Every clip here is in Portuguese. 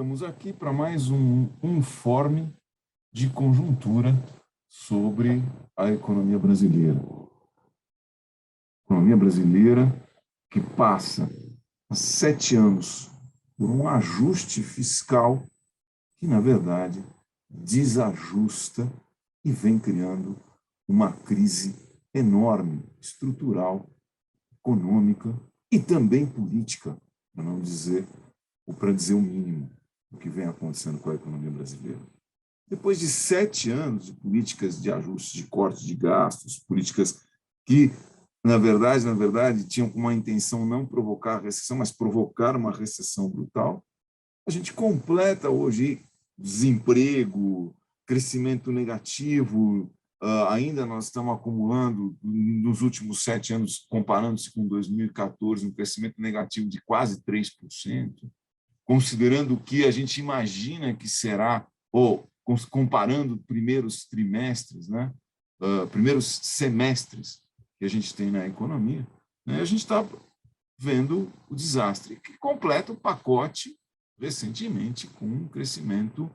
Estamos aqui para mais um informe de conjuntura sobre a economia brasileira. Economia brasileira que passa há 7 anos por um ajuste fiscal que, na verdade, desajusta e vem criando uma crise enorme, estrutural, econômica e também política, para não dizer, ou para dizer o mínimo, o que vem acontecendo com a economia brasileira. Depois de 7 anos de políticas de ajuste, de corte de gastos, políticas que, na verdade, tinham como uma intenção não provocar a recessão, mas provocar uma recessão brutal, a gente completa hoje desemprego, crescimento negativo, ainda nós estamos acumulando, nos últimos 7 anos, comparando-se com 2014, um crescimento negativo de quase 3%, considerando o que a gente imagina que será, ou comparando primeiros trimestres, né, primeiros semestres que a gente tem na economia, né, a gente está vendo o desastre, que completa o pacote recentemente com um crescimento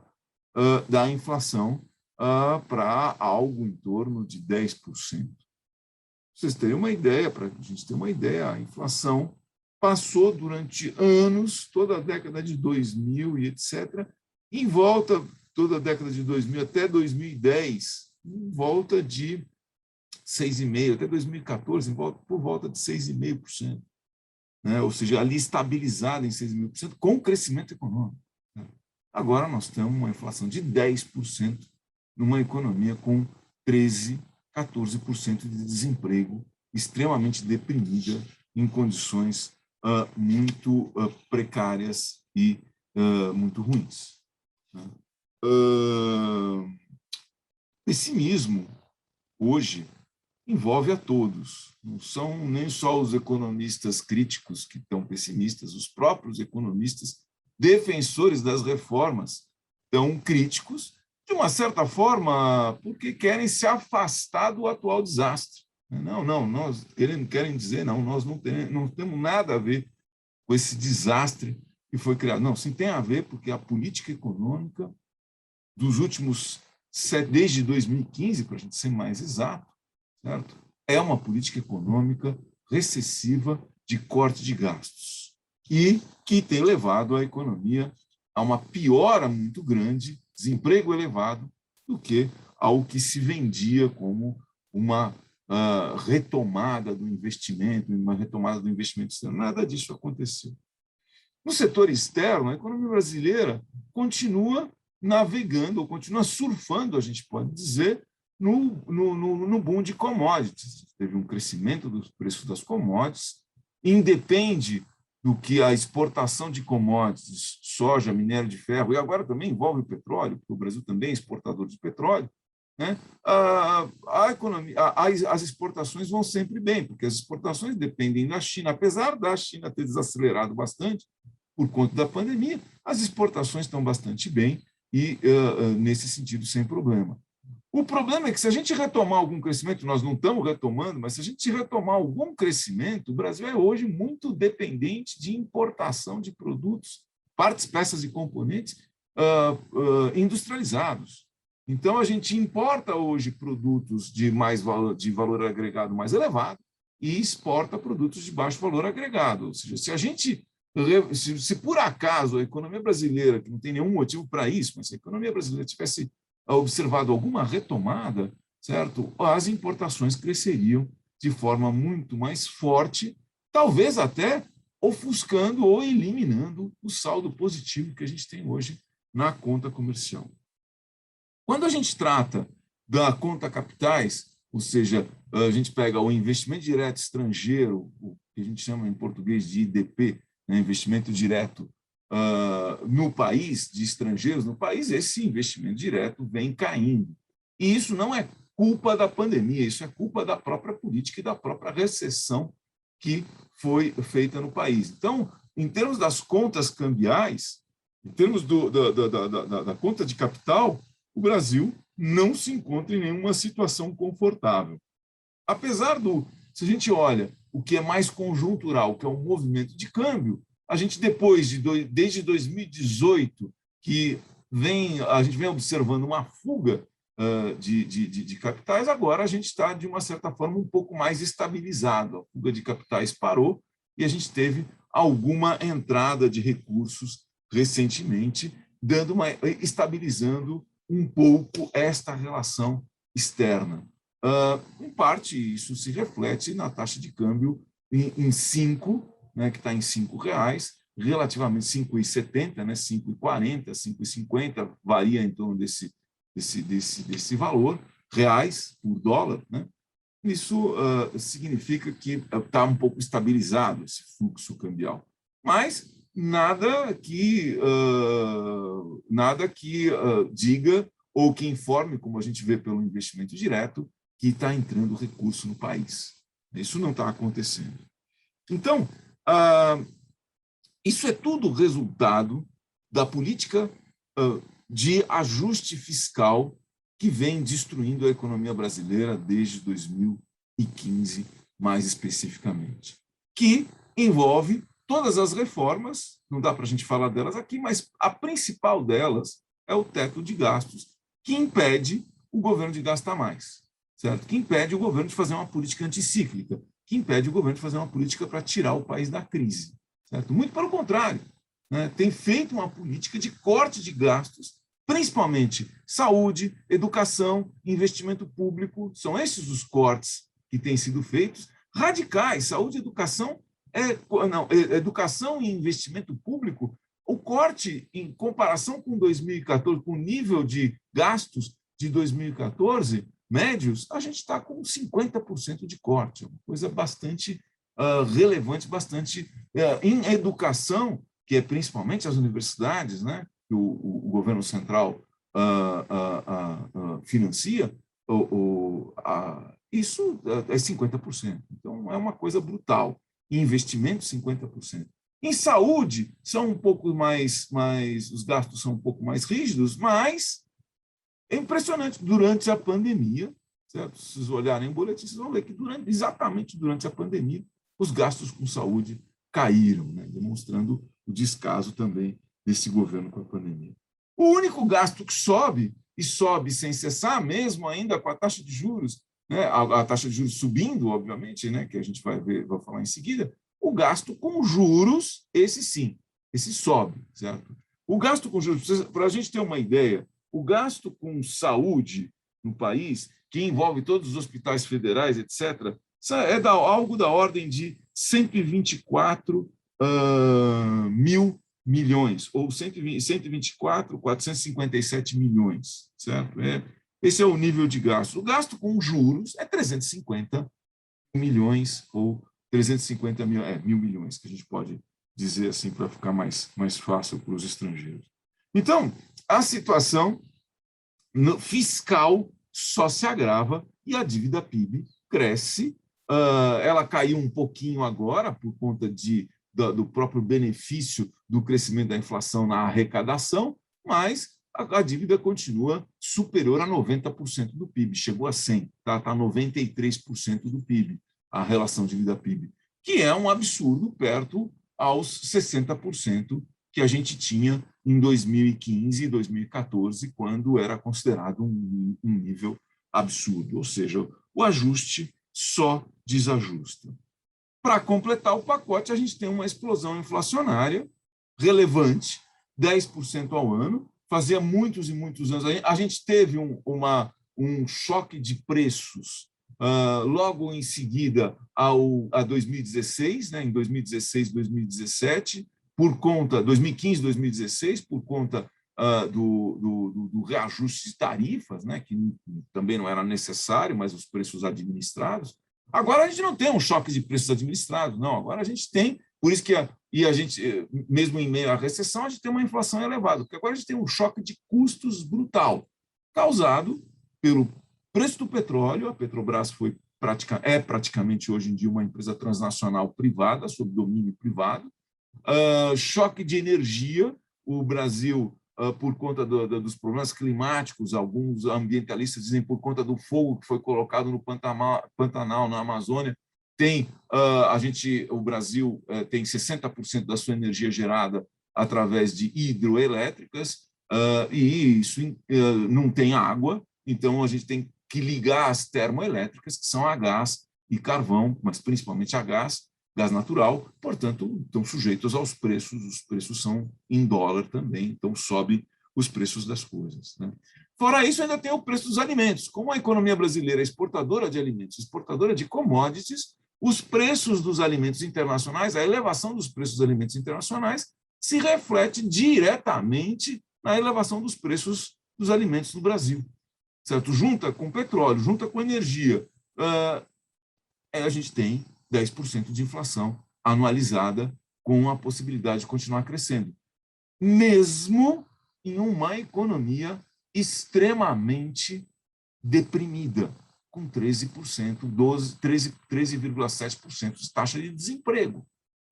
da inflação para algo em torno de 10%. Vocês terem uma ideia, para a gente ter uma ideia, a inflação passou durante anos, toda a década de 2000 e etc., em volta, toda a década de 2000 até 2010, em volta de 6,5%, até 2014, por volta de 6,5%. Né? Ou seja, ali estabilizada em 6,5%, com crescimento econômico. Né? Agora nós temos uma inflação de 10% numa economia com 13%, 14% de desemprego, extremamente deprimida, em condições muito precárias e muito ruins. Né? Pessimismo, hoje, envolve a todos. Não são nem só os economistas críticos que estão pessimistas, os próprios economistas defensores das reformas estão críticos, de uma certa forma, porque querem se afastar do atual desastre. Não, nós querem dizer, nós não temos nada a ver com esse desastre que foi criado. Não, sim, tem a ver, porque a política econômica dos últimos, desde 2015, para a gente ser mais exato, certo? É uma política econômica recessiva de corte de gastos e que tem levado a economia a uma piora muito grande, desemprego elevado, do que ao que se vendia como uma retomada do investimento, externo. Nada disso aconteceu. No setor externo, a economia brasileira continua navegando, ou continua surfando, a gente pode dizer, no boom de commodities. Teve um crescimento dos preços das commodities, independe do que a exportação de commodities, soja, minério de ferro, e agora também envolve o petróleo, porque o Brasil também é exportador de petróleo, né? As exportações vão sempre bem, porque as exportações dependem da China. Apesar da China ter desacelerado bastante por conta da pandemia, as exportações estão bastante bem e, nesse sentido, sem problema. O problema é que, se a gente retomar algum crescimento, nós não estamos retomando, mas se a gente retomar algum crescimento, o Brasil é hoje muito dependente de importação de produtos, partes, peças e componentes industrializados. Então, a gente importa hoje produtos de valor agregado mais elevado e exporta produtos de baixo valor agregado. Ou seja, se por acaso a economia brasileira, que não tem nenhum motivo para isso, mas se a economia brasileira tivesse observado alguma retomada, certo? As importações cresceriam de forma muito mais forte, talvez até ofuscando ou eliminando o saldo positivo que a gente tem hoje na conta comercial. Quando a gente trata da conta capitais, ou seja, a gente pega o investimento direto estrangeiro, o que a gente chama em português de IDP, né, investimento direto no país, de estrangeiros no país, esse investimento direto vem caindo. E isso não é culpa da pandemia, isso é culpa da própria política e da própria recessão que foi feita no país. Então, em termos das contas cambiais, em termos da conta de capital, o Brasil não se encontra em nenhuma situação confortável. Apesar se a gente olha o que é mais conjuntural, que é o movimento de câmbio, a gente, desde 2018, que a gente vem observando uma fuga de capitais, agora a gente está, de uma certa forma, um pouco mais estabilizado. A fuga de capitais parou e a gente teve alguma entrada de recursos recentemente, estabilizando um pouco esta relação externa. Em parte, isso se reflete na taxa de câmbio em 5, né, que está em R$ 5, relativamente 5,70, né, 5,40, 5,50, varia em torno desse valor, reais por dólar, né? Isso significa que está um pouco estabilizado esse fluxo cambial. Mas nada que diga ou que informe, como a gente vê pelo investimento direto, que está entrando recurso no país. Isso não está acontecendo. Então, isso é tudo resultado da política de ajuste fiscal que vem destruindo a economia brasileira desde 2015, mais especificamente, que envolve todas as reformas, não dá para a gente falar delas aqui, mas a principal delas é o teto de gastos, que impede o governo de gastar mais, certo? Que impede o governo de fazer uma política anticíclica, que impede o governo de fazer uma política para tirar o país da crise. Certo? Muito pelo contrário, né? Tem feito uma política de corte de gastos, principalmente saúde, educação, investimento público, são esses os cortes que têm sido feitos, radicais. Saúde, educação, educação e investimento público, o corte em comparação com 2014, com o nível de gastos de 2014, médios, a gente está com 50% de corte, uma coisa bastante relevante, bastante em educação, que é principalmente as universidades, né, que o governo central financia, isso é 50%. Então, é uma coisa brutal. Em investimento, 50%. Em saúde, são um pouco os gastos são um pouco mais rígidos, mas é impressionante. Durante a pandemia, certo? Se vocês olharem em boletim, vocês vão ver que exatamente durante a pandemia, os gastos com saúde caíram, né? Demonstrando o descaso também desse governo com a pandemia. O único gasto que sobe, e sobe sem cessar, mesmo ainda com a taxa de juros, né? A taxa de juros subindo, obviamente, né? Que a gente vai falar em seguida, o gasto com juros, esse sim, esse sobe, certo? O gasto com juros, para a gente ter uma ideia, o gasto com saúde no país, que envolve todos os hospitais federais, etc., é algo da ordem de 124 mil milhões, ou 124, 457 milhões, certo? Esse é o nível de gasto. O gasto com juros é 350 milhões, ou 350 mil milhões, que a gente pode dizer assim para ficar mais fácil para os estrangeiros. Então, a situação fiscal só se agrava e a dívida PIB cresce. Ela caiu um pouquinho agora por conta do próprio benefício do crescimento da inflação na arrecadação, mas a dívida continua superior a 90% do PIB, chegou a 100%, está 93% do PIB, a relação dívida-PIB, que é um absurdo perto aos 60% que a gente tinha em 2015 e 2014, quando era considerado um nível absurdo, ou seja, o ajuste só desajusta. Para completar o pacote, a gente tem uma explosão inflacionária relevante, 10% ao ano, fazia muitos e muitos anos. A gente teve um choque de preços logo em seguida a 2016, né, em 2016, 2017, por conta, 2015, 2016, por conta do reajuste de tarifas, né, que também não era necessário, mas os preços administrados. Agora a gente não tem um choque de preços administrados, não. Agora a gente tem, por isso que a gente, mesmo em meio à recessão, a gente tem uma inflação elevada, porque agora a gente tem um choque de custos brutal, causado pelo preço do petróleo. A Petrobras é praticamente hoje em dia uma empresa transnacional privada, sob domínio privado. Choque de energia, o Brasil, por conta dos problemas climáticos, alguns ambientalistas dizem por conta do fogo que foi colocado no Pantanal, na Amazônia, o Brasil tem 60% da sua energia gerada através de hidroelétricas, e isso não tem água, então a gente tem que ligar as termoelétricas, que são a gás e carvão, mas principalmente a gás natural, portanto, estão sujeitos aos preços, os preços são em dólar também, então sobe os preços das coisas, né? Fora isso, ainda tem o preço dos alimentos. Como a economia brasileira é exportadora de alimentos, exportadora de commodities, os preços dos alimentos internacionais, a elevação dos preços dos alimentos internacionais se reflete diretamente na elevação dos preços dos alimentos no Brasil, certo? Junta com petróleo, junta com energia, a gente tem 10% de inflação anualizada com a possibilidade de continuar crescendo, mesmo em uma economia extremamente deprimida, com 13%, 13,7% de taxa de desemprego,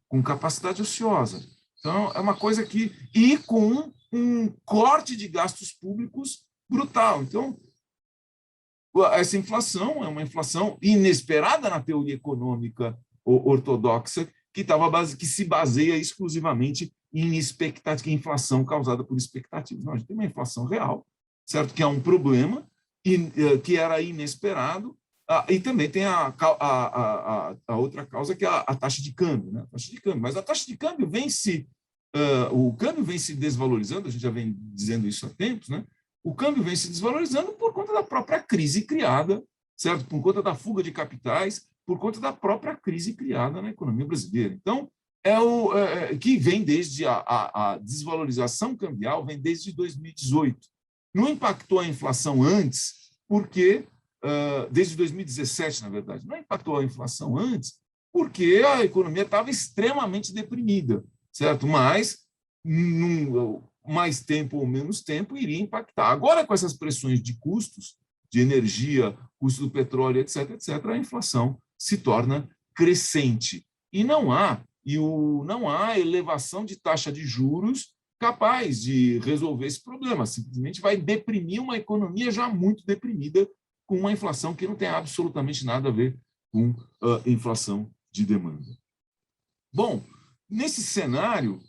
com capacidade ociosa. Então, é uma coisa que... E com um corte de gastos públicos brutal. Então, essa inflação é uma inflação inesperada na teoria econômica ortodoxa, que se baseia exclusivamente em expectativa, em inflação causada por expectativas. Não, a gente tem uma inflação real, certo? Que é um problema, que era inesperado, e também tem a outra causa, que é a taxa de câmbio, né? A taxa de câmbio. Mas a taxa de câmbio o câmbio vem se desvalorizando, a gente já vem dizendo isso há tempos, né? O câmbio vem se desvalorizando por conta da própria crise criada, certo? Por conta da fuga de capitais, por conta da própria crise criada na economia brasileira. Então, que vem desde a desvalorização cambial, vem desde 2018. Não impactou a inflação antes, porque, desde 2017, na verdade, não impactou a inflação antes, porque a economia estava extremamente deprimida, certo? Mas, mais tempo ou menos tempo, iria impactar. Agora, com essas pressões de custos, de energia, custo do petróleo, etc., a inflação se torna crescente. E não há elevação de taxa de juros capaz de resolver esse problema. Simplesmente vai deprimir uma economia já muito deprimida, com uma inflação que não tem absolutamente nada a ver com a inflação de demanda. Bom, nesse cenário,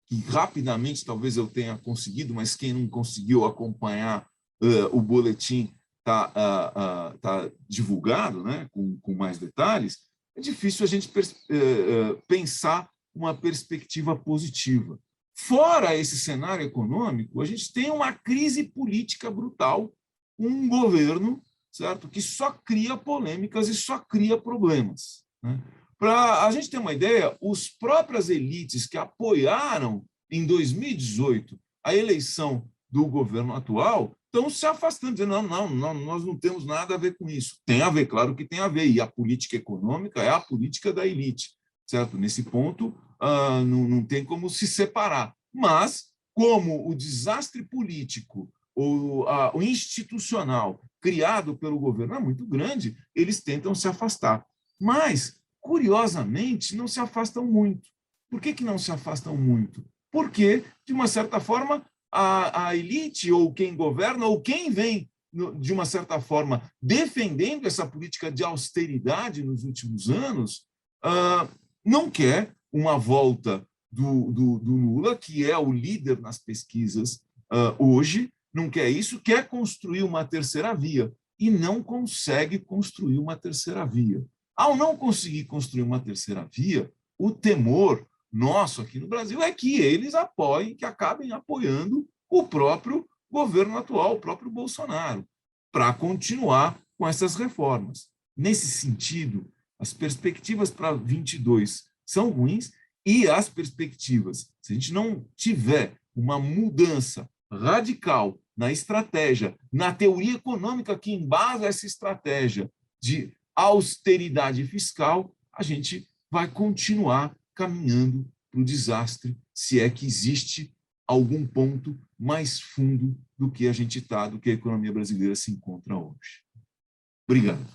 que rapidamente talvez eu tenha conseguido, mas quem não conseguiu acompanhar o boletim tá divulgado, né, com mais detalhes, é difícil a gente pensar uma perspectiva positiva. Fora esse cenário econômico, a gente tem uma crise política brutal, um governo, certo, que só cria polêmicas e só cria problemas, né? Para a gente ter uma ideia, as próprias elites que apoiaram em 2018 a eleição do governo atual estão se afastando, dizendo, não, nós não temos nada a ver com isso. Tem a ver, claro que tem a ver, e a política econômica é a política da elite, certo? Nesse ponto, não tem como se separar. Mas, como o desastre político ou o institucional criado pelo governo é muito grande, eles tentam se afastar. Mas, curiosamente, não se afastam muito. Por que não se afastam muito? Porque, de uma certa forma, a elite, ou quem governa, ou quem vem, de uma certa forma, defendendo essa política de austeridade nos últimos anos, não quer uma volta do Lula, que é o líder nas pesquisas hoje, não quer isso, quer construir uma terceira via, e não consegue construir uma terceira via. Ao não conseguir construir uma terceira via, o temor nosso aqui no Brasil é que eles que acabem apoiando o próprio governo atual, o próprio Bolsonaro, para continuar com essas reformas. Nesse sentido, as perspectivas para 22 são ruins, e as perspectivas, se a gente não tiver uma mudança radical na estratégia, na teoria econômica que embasa essa estratégia de austeridade fiscal, a gente vai continuar caminhando para o desastre, se é que existe algum ponto mais fundo do que a gente está, do que a economia brasileira se encontra hoje. Obrigado.